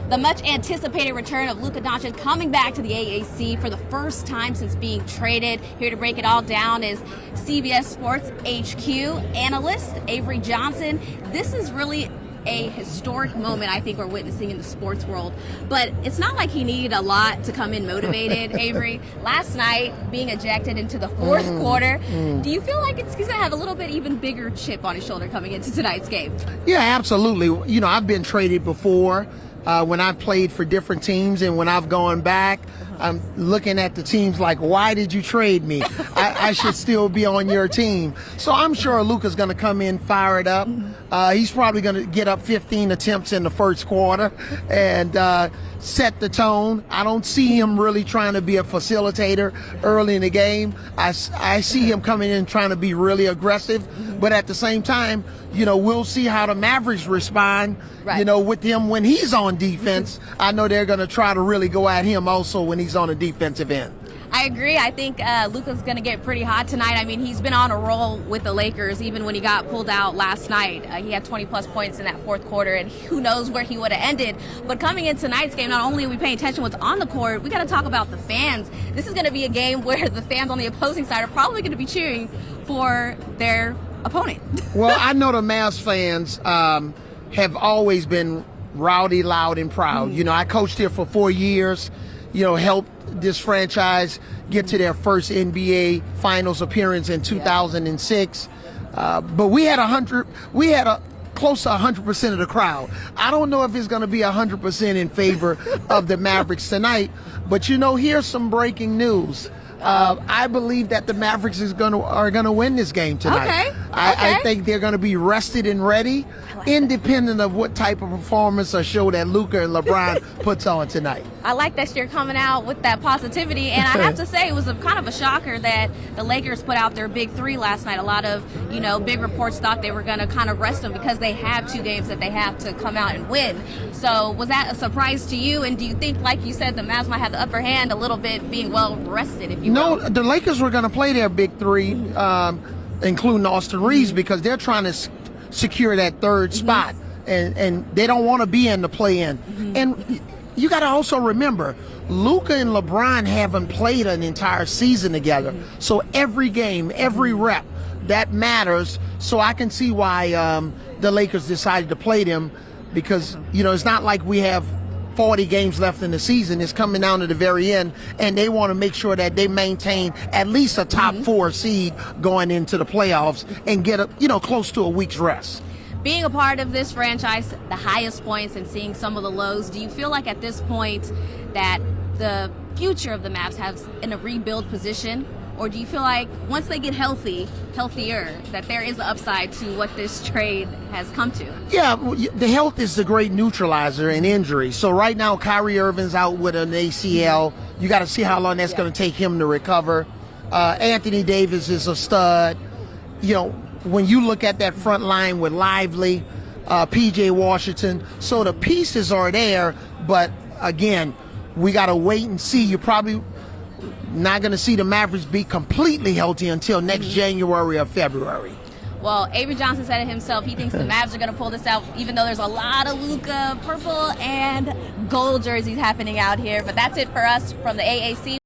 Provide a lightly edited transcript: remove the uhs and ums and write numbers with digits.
The much-anticipated return of Luka Doncic coming back to the AAC for the first time since being traded. Here to break it all down is CBS Sports HQ analyst Avery Johnson. This is really a historic moment I think we're witnessing in the sports world, but it's not like he needed a lot to come in motivated. Avery, last night being ejected into the fourth quarter, do you feel like he's going to have a little bit even bigger chip on his shoulder coming into tonight's game? Yeah, absolutely. You know, I've been traded before when I've played for different teams, and when I've gone back, I'm looking at the teams like, why did you trade me? I should still be on your team. So I'm sure Luka's going to come in fired up. He's probably going to get up 15 attempts in the first quarter and set the tone. I don't see him really trying to be a facilitator early in the game. I see him coming in trying to be really aggressive, but at the same time, you know, we'll see how the Mavericks respond, you know, with him when he's on defense. I know they're going to try to really go at him also when he's on the defensive end. I agree. I think Luka's going to get pretty hot tonight. I mean, he's been on a roll with the Lakers even when he got pulled out last night. He had 20-plus points in that fourth quarter, and who knows where he would have ended. But coming in tonight's game, not only are we paying attention to what's on the court, we got to talk about the fans. This is going to be a game where the fans on the opposing side are probably going to be cheering for their opponent. Well, I know the Mavs fans have always been rowdy, loud, and proud. You know, I coached here for 4 years, you know, helped this franchise get to their first NBA Finals appearance in 2006. But we had close to 100% of the crowd. I don't know if it's going to be 100% in favor of the Mavericks tonight, but you know, here's some breaking news. I believe that the Mavericks are gonna win this game tonight. Okay. I think they're gonna be rested and ready, independent of what type of performance or show that Luka and LeBron puts on tonight. I like that you're coming out with that positivity, and I have to say it was kind of a shocker that the Lakers put out their big three last night. A lot of, you know, big reports thought they were going to kind of rest them because they have 2 games that they have to come out and win. So was that a surprise to you, and do you think, like you said, the Mavs might have the upper hand a little bit being well rested, if you will? No, the Lakers were going to play their big three, including Austin Reeves, because they're trying to secure that third spot, and they don't want to be in the play-in. And you got to also remember, Luka and LeBron haven't played an entire season together. So every game, every rep, that matters. So I can see why the Lakers decided to play them, because, you know, it's not like we have 40 games left in the season. It's coming down to the very end, and they want to make sure that they maintain at least a top 4 seed going into the playoffs and get close to a week's rest. Being a part of this franchise, the highest points and seeing some of the lows, do you feel like at this point that the future of the Mavs has in a rebuild position? Or do you feel like once they get healthier, that there is an upside to what this trade has come to? Yeah, the health is the great neutralizer in injury. So right now, Kyrie Irving's out with an ACL. You got to see how long that's going to take him to recover. Anthony Davis is a stud. You know, when you look at that front line with Lively, P.J. Washington, so the pieces are there, but again, we got to wait and see. You're probably not going to see the Mavericks be completely healthy until next January or February. Well, Avery Johnson said it himself. He thinks the Mavs are going to pull this out, even though there's a lot of Luka purple and gold jerseys happening out here. But that's it for us from the AAC.